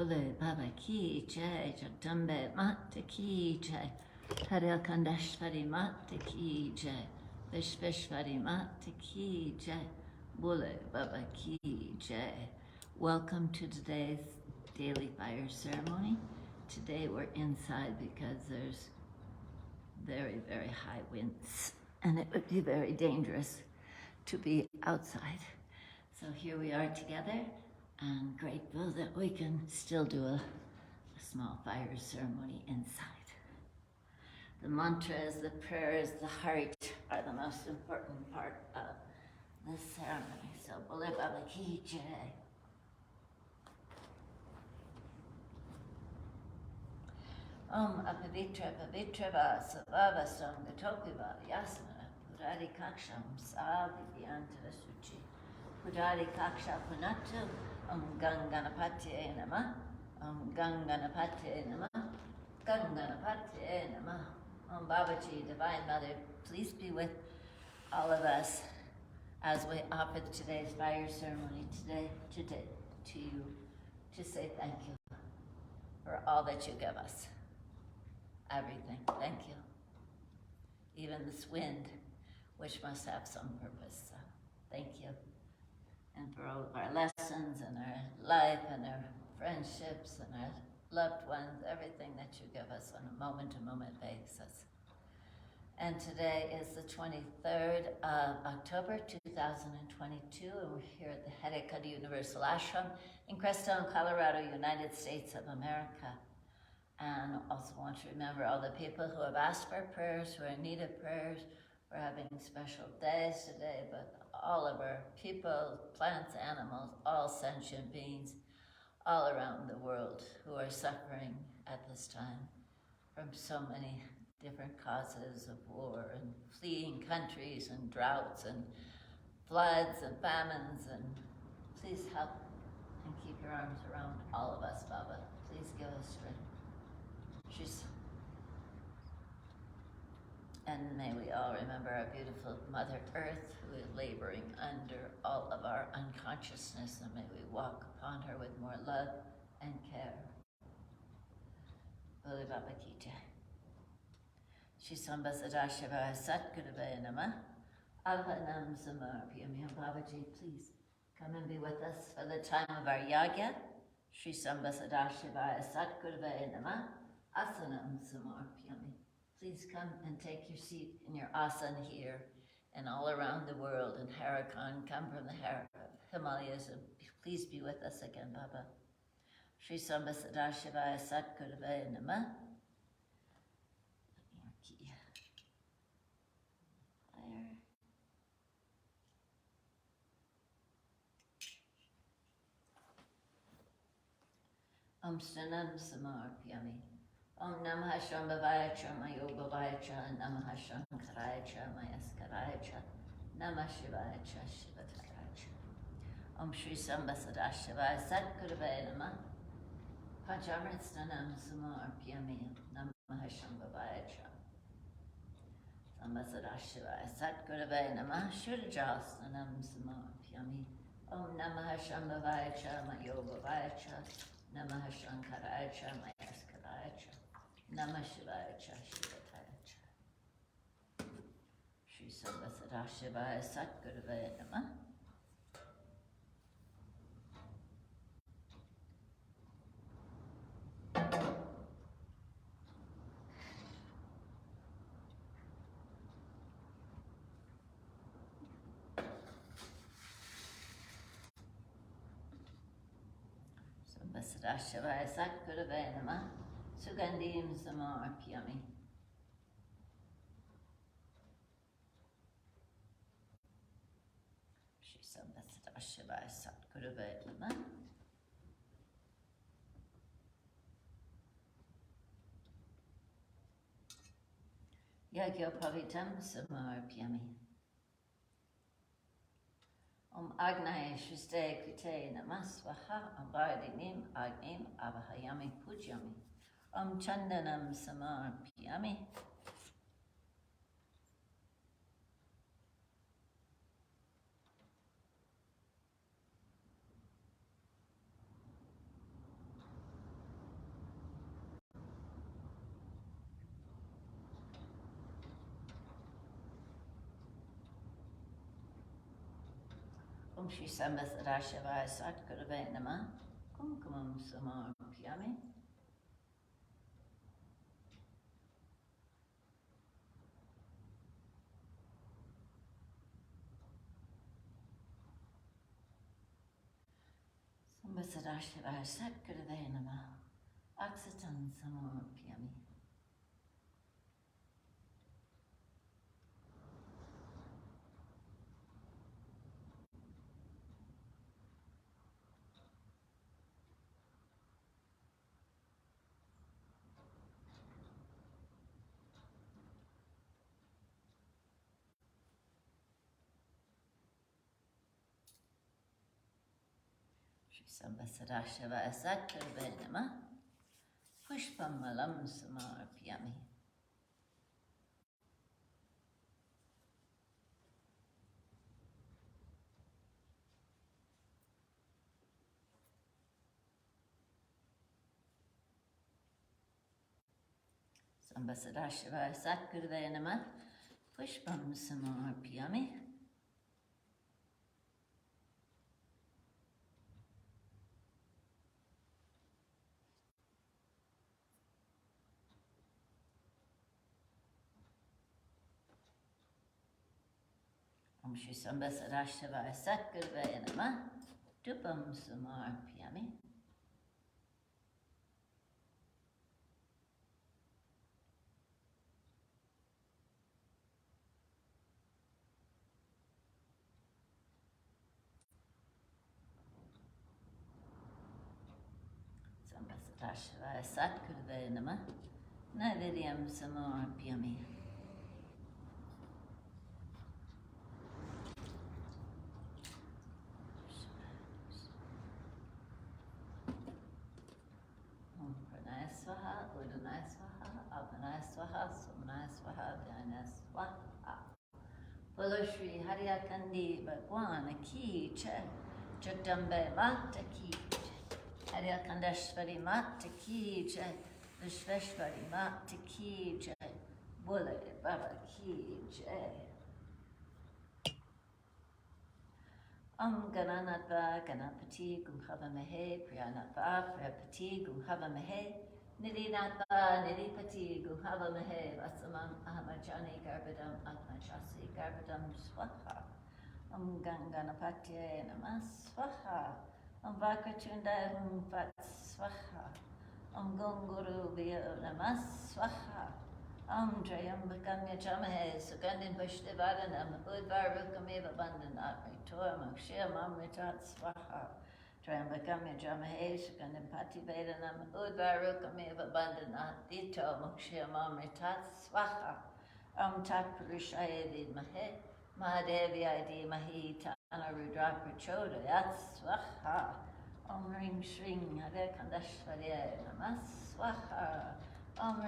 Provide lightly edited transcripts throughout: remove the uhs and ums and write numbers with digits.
Bole Baba Ki Jai, Jagdambe Mata Ki Jai, Haidakhandi Mata Ki Jai, Vishveshwari Mata Ki Jai, Bole Baba Ki Jai. Welcome to today's daily fire ceremony. Today we're inside because there's very, very high winds and it would be very dangerous to be outside. So here we are together and grateful that we can still do a small fire ceremony inside. The mantras, the prayers, the heart are the most important part of this ceremony. So Bole Baba Ki Jai. Om Apavitra Pavitra Va Savava Sangatopiva Yasana Purari Kaksham Savidyantara Suchi Purari Kaksha Punatu Om Ganganapati Nama Om Ganganapati Nama Ganganapati Nama Om Babaji, Divine Mother, please be with all of us as we offer today's fire ceremony today to you, to say thank you for all that you give us. Everything. Thank you. Even this wind, which must have some purpose. So thank you. And for all of our lessons and our life and our friendships and our loved ones, everything that you give us on a moment-to-moment basis. And today is the 23rd of October, 2022, and we're here at the Haidakhandi Universal Ashram in Crestone, Colorado, United States of America. And also want to remember all the people who have asked for prayers, who are in need of prayers. We're having special days today, but all of our people, plants, animals, all sentient beings all around the world who are suffering at this time from so many different causes of war and fleeing countries and droughts and floods and famines. And please help and keep your arms around all of us, Baba. Please give us strength. And may we all remember our beautiful Mother Earth, who is laboring under all of our unconsciousness, and may we walk upon her with more love and care. Bole Baba Ki Jai. Shri Samba Sadashiva Satguruvaya Namah. Alhanam Samarpyami. Babaji, please come and be with us for the time of our yagya. Shri Samba Sadashiva Satguruvaya Namah. Asanam Samarpyami. Please come and take your seat in your asana here and all around the world. And Haidakhandi, come from the Himalayas, and please be with us again, Baba. Shri Samba Sadashivaya Satguruvaya Namah. Fire. Om Shanam Samarpyami. Om Namah Shambhavaya Cha Mayogavaya Cha Namah Shankaraya Cha Mayaskaraya Cha Namah Shivaya Cha Shivataya Cha. Om Shri Samba Sadashivaya Satguruvaya Namah. Panchamritstanam Samarpyami. Namah Shambhavaya Cha. Samba Sadashivaya Satguruvaya Namah. Shurajasnanam Samarpyami. Om Namah Shambhavaya Cha Mayogavaya Cha Namah Shankaraya Cha Mayaskaraya Cha Namah Shivaya Cha Shivataya Cha. Shri Samba Sadashivaya Satguruvaya Namah. Samba Sadashivaya Satguruvaya Namah. Sugandhim Samarpyami. Shri Samba Sadashivaya Satguruvaya Namah. Yagyopavitam Samarpyami. Om Agnaya Shristaye Krite Namah Swaha. Om Vardinim Agnim Avahayami Pujyami. Om Chandanam Samarpyami. Shri Sambasadashivaya Satgurave Namah. Kumkumam Samarpyami. Sambasadashivaya Satgurave Namah. Aksatan Samarpyami. Sambasadashivaya Satgurave Namah. Pushpam Malam Samarpyami. Sambasadashivaya Satgurave Namah. Pushpam Samarpyami. Shri Sambasadashivaya Satgurave Namah. Dupam Samarpyami. Sambasadashivaya Satgurave Namah. Naivedyam Samarpyami. Swaha, Udana Swaha, Abana Swaha, Sumana Swaha, Vyana Swaha. Bolo Shri Haidakhandi Bhagwan Ki Jai, Jagdambe Mata Ki Jai, Haidakhandeshwari Mata Ki Jai, Vishveshwari Mata Ki Jai, Bole Baba Ki Jai. Gananatva Ganapati Gumhavamehe Priyanatva Priyapati Gumhavamehe Nidinatva Nidipati Gumhavamehe Vasamam Ahamajani Garbadam Atmachasi Garbadam Swaha Ganganapatye Namah Swaha Vakratunda Vat Swaha Gonguru Vya Namah Swaha Trayambakam Yajamahe Sugandhin Pushtivadanam Udvarukamiva Bandhanat Ritor Mokshya Mamritat Swaha Trayambakam Yajamahe Sugandhin Pativedanam Udvarukamiva Bandhanat Dito Mokshya Mamritat Swaha Tat Purushaya Vidmahe Mahadevya Dhimahi Tana Rudra Prachodayat Swaha Ring Shring Haidakhndeshwaraya Namah Swaha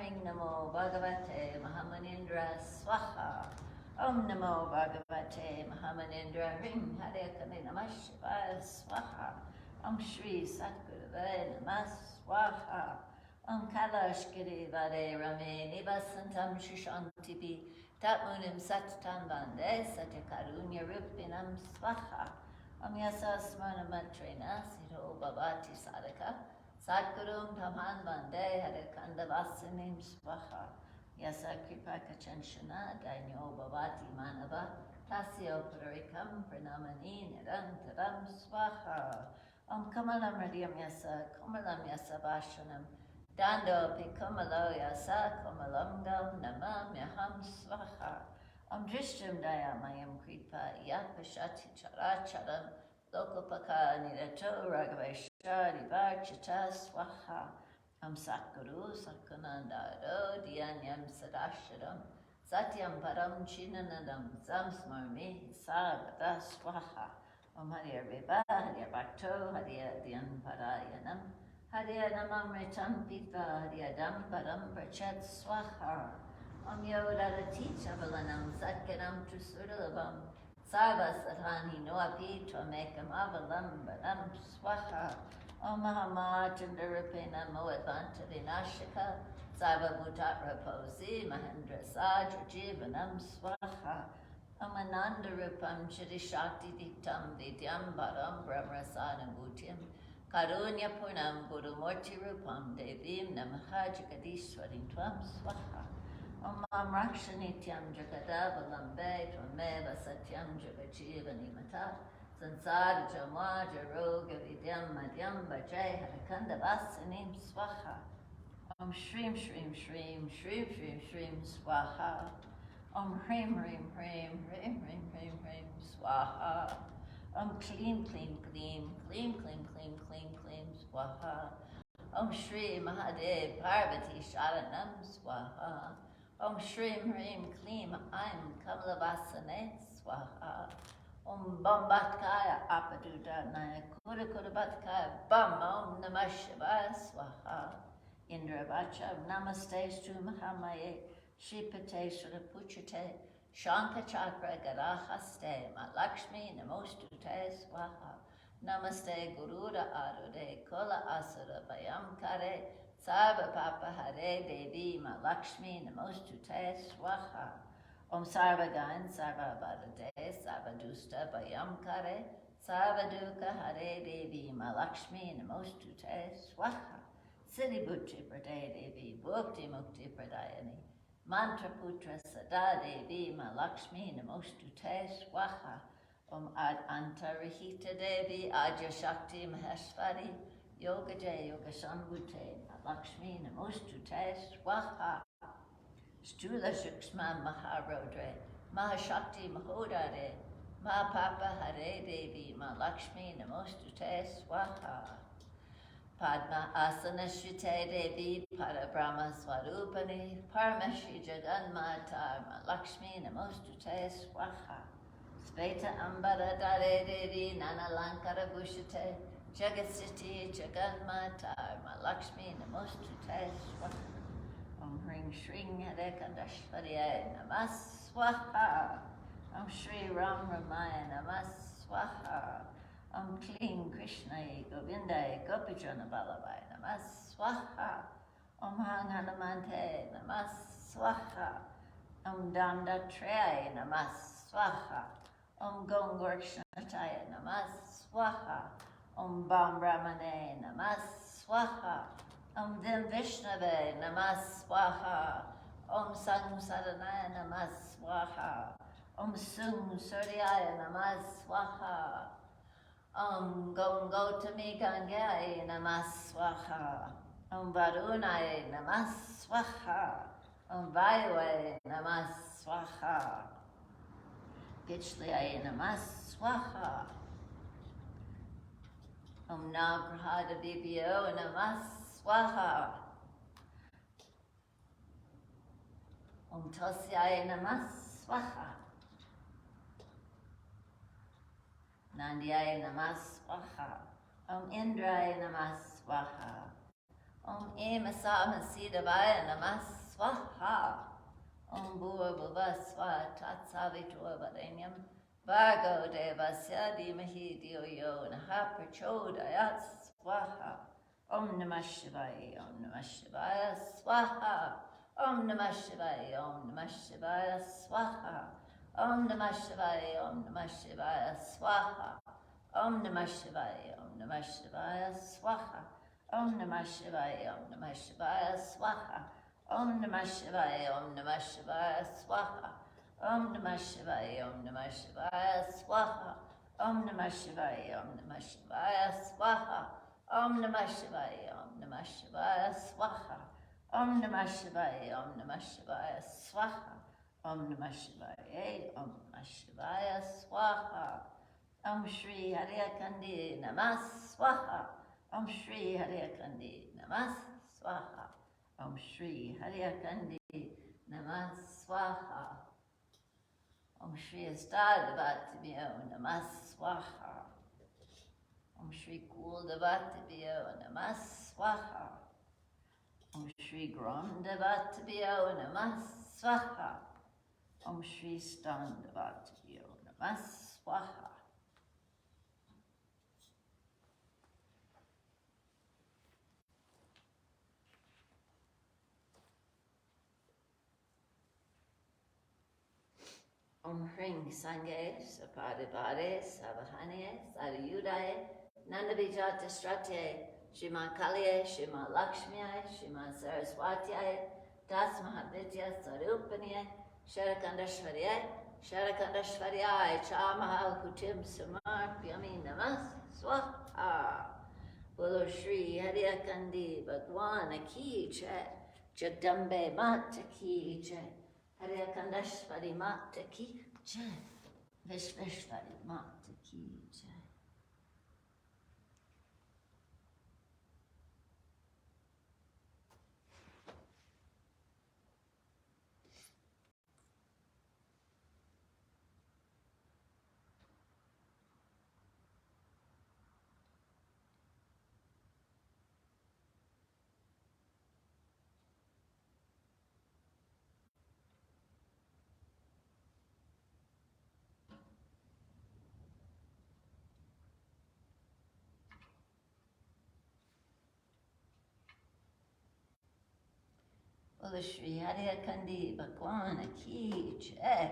Ring Namo Bhagavate Mahamanindra Swaha Namo Bhagavate Mahamanindra Ring Haidakhandi Namah Shivaya Swaha Shri Satgurave Namah Swaha Kalashkiri Vade Rame Nivasantam Shishantipi Tatmunim Sattam Vande Satyakarunya Rupinam Swaha Yasa Smana Matrena Sito Bhavati Sadaka Satgurum Tamhan Vande Haidakhanda Vasinim Swaha Yasa Kripaka Chanshana Dainyo Bhavati Manava Tasyo Parikam Pranamani Nirantaram Swaha Kamalam Radiyam Yasa Kamalam Yasa Vashanam Dando Pikamalo Yasa Kamalam Gam Namamyaham Swaha Drishtram Dayamayam Kripa Yapashati Characharam Lokapaka Nirato Ragaveshari Varchita Swaha Satguru Satkunandado Dhyanyam Sadashadam Satyam Param Chinanadam Samsmarmi Sarvata Swaha Hariya Viva Hariya Bhakto Hariya Dhyan Parayanam Hariya Namamritam Pipa Hariya Dam Param Prachat Swaha Yodarati Chavalanam Satkanam Trisudalam Sarva Sathani Noapi Twamekam Avalam Badam Swaha Mahamachandarapena Moadvanta Vinashika Sarva Mutat Raposi Mahendra Sajra Jivanam Swaha Om Ananda Rupam Shri Shakti Diktam Vidyam Param Brahmasana Bhutyam Karunya Punam Guru Murti Rupam Devim Namaha Jagadishwarim Tvam Swaha Om Mam Rakshanityam Jagadavalambe Tvameva Satyam Jagajivani Mata Sansara Jama Jaroga Vidyam Madhyam Bajay Haidakhandi Vasanim Swaha Om Shrim Shrim Shrim Shrim Shrim Shrim Swaha Om Hrim Hrim Hrim Hrim Hrim Hrim Hrim Swaha Om Klim Klim Klim Klim Klim Klim Klim Klim Swaha Om Shri Mahadev Parvati Sharanam Swaha Om Shrim Hrim Klim Aim Kamalavasane Swaha Om Bambatkaya Apadudana Kuda Kuda Batkaya Bam Om Namah Shivaya Swaha Indra Vacha Namaste Stu Mahamaye Shripate Surapuchate Shanka Chakra Garahaste Malakshmi Namostute Swaha Namaste Gurura Arude Kola Asura Bayam Kare Sarva Papa Hare Devi Malakshmi Namostute Swaha Om Sarva Gain Sarva Bharate Sarva Dusta Bayam Kare Sarva Duka Hare Devi Malakshmi Namostute Swaha Siddhi Bhutri Pradaya Devi Bhukti Mukti Pradayani Mantra Putra Sada Devi Malakshmi Namostute Swaha Om Ad Antarahita Devi Adya Shakti Maheshwari Yoga Jaya Yoga Sambhute Malakshmi Namostute Swaha Stula Shukshma Maharodre Mahashakti Mahodare Mahapapa Hare Devi Malakshmi Namostute Swaha Padma Asana Shrite Devi Parabrahma Swarupani Paramashri Jaganmatar Malakshmi Namostute Swaha Sveta Ambara Dare Devi Nana Lankara Bhushate Jagasiti Jaganmatar Malakshmi Namostute Swaha Om Hring Shring Haidakhandi Namas Swaha Om Shri Ram Ramaya Namas Swaha Om Kling Krishnai Govindai Gopijana Balabhai Namas Swaha Om Hang Hanumante Namas Swaha Om Dandatraya Namas Swaha Om Gongorkshanataya Namas Swaha Om Bam Brahmane Namas Swaha Om Vim Vishnave Namas Swaha Om Sang Saranaya Namas Swaha Om Sung Suryaya Namas Swaha Om Gongotami Gangaya Namas Swaha Om Varunaya Namas Swaha Om Vayuaya Namas Swaha Gichliyaya Namas Swaha Om Nagrahada Vibhyo Namas Swaha Om Tosyaya Namas Swaha Nandyaya Namas Swaha Om Indraya Namas Swaha Om Emasamadavaya Namas Swaha Om Bhurabhuva Swaha Tatsavitur Varenyam Bhargo Devasya Dhimahi Dhiyo Yo Naha Prachodayat Swaha Om Namah Shivaya Om Namah Shivaya Swaha Om Namah Shivaya Om Namah Shivaya Swaha Om Namah Shivaya Om Namah Shivaya Swaha Om Namah Shivaya Om Namah Shivaya Swaha Om Namah Shivaya Om Namah Shivaya Swaha Om Namah Shivaya Om Namah Shivaya Swaha Om Namah Shivaya Om Namah Shivaya Swaha Om Namah Shivaya Om Namah Shivaya Swaha Om Namah Shivaya Om Namah Shivaya Swaha Om Namah Shivaya Om Namah Shivaya Swaha Om Namah Shivaya Om Namah Shivaya Swaha Om Shri Haidakhandi Namas Swaha Om Shri Haidakhandi Namas Swaha Om Shri Haidakhandi Namas Swaha Om Shri Astadavatabhyo Namas Swaha Om Shri Kuldavatabhyo Namas Swaha Om Shri Grandavattabhyo Namas Swaha Om Shri Standavatabhyo Namas Swaha Om Hring Sange, Sapadipade, Savahane, Sadayudaye, Nandabijata Strate, Shima Kaliye, Shima Lakshmiye, Shima Saraswatiye, Das Mahavidya Sarupaniye, Sharakandashvariye, Sharakandashvariye, Chamahal Kutim Samar, Pyami Namas, Swaha. Bolo Shri Haidakhandi Bhagwan Ki Jai, Jagdambe Mata Ki Jai, Haidakhandi Mata Ki Jai, Vishveshwari Mata Ki Jai. Bolo Shri Haidakhandi Bhagwan Ki Jai.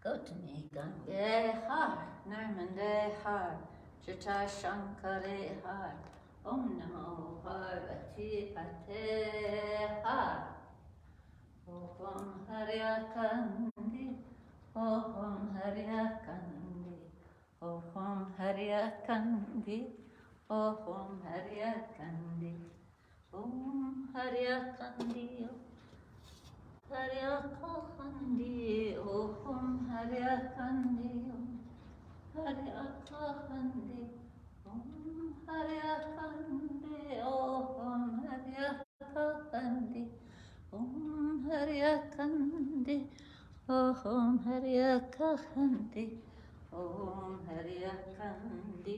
Gautami Gange Har, Narmande Har, Jata Shankare Har, Om Namo Parvati Pate Har. Om Haidakhandi, Om Haidakhandi, Om Haidakhandi, Om Haidakhandi, Om Haidakhandi, Haidakhandi, Om Haidakhandi, Haidakhandi, Om Haidakhandi, Om Haidakhandi. Om Haidakhandi, Om Haidakhandi,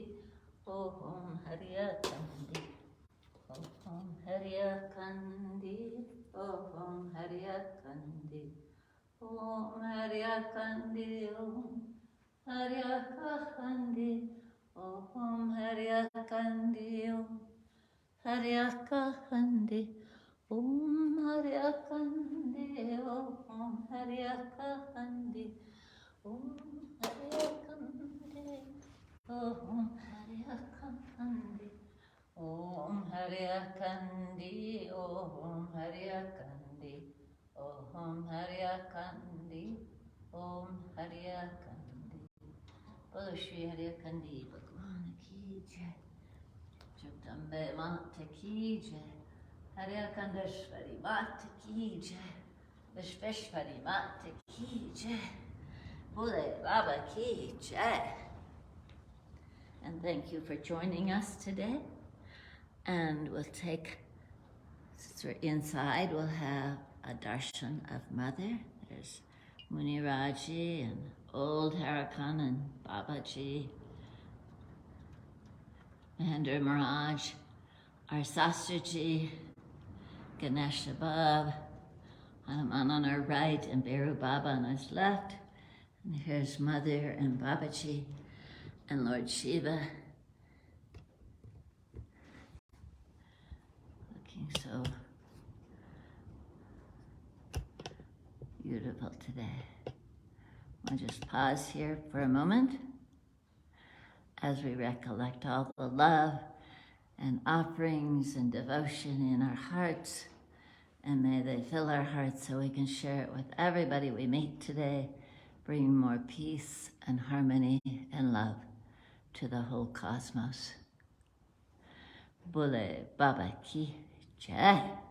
Om Haidakhandi, Om Haidakhandi, Om Haidakhandi, Om Haidakhandi, Om Haidakhandi, Om Haidakhandi, Om Haidakhandi, Om Haidakhandi. Om Haidakhandi, Om Haidakhandi, Om Haidakhandi, Om Haidakhandi, Om Haidakhandi, Om Haidakhandi, Om Haidakhandi, Om Haidakhandi. Bolo Shri Haidakhandi Bhagwan Ki Jai, Jagdambe Mata Ki Jai, Haidakhandi Mata Ki Jai, Vishveshwari Mata Ki Jai, Bole Baba Ki Jai. And thank you for joining us today. And we'll take, since we're inside, we'll have a darshan of Mother. There's Muniraji and Old Harakan and Babaji, Mahendra Maharaj, our Sastraji, Ganesha Bab, Hanuman on our right, and Beru Baba on his left. And here's Mother and Babaji and Lord Shiva. so beautiful today. I'll just pause here for a moment as we recollect all the love and offerings and devotion in our hearts. And may they fill our hearts so we can share it with everybody we meet today, bringing more peace and harmony and love to the whole cosmos. Bole Baba Ki Jai.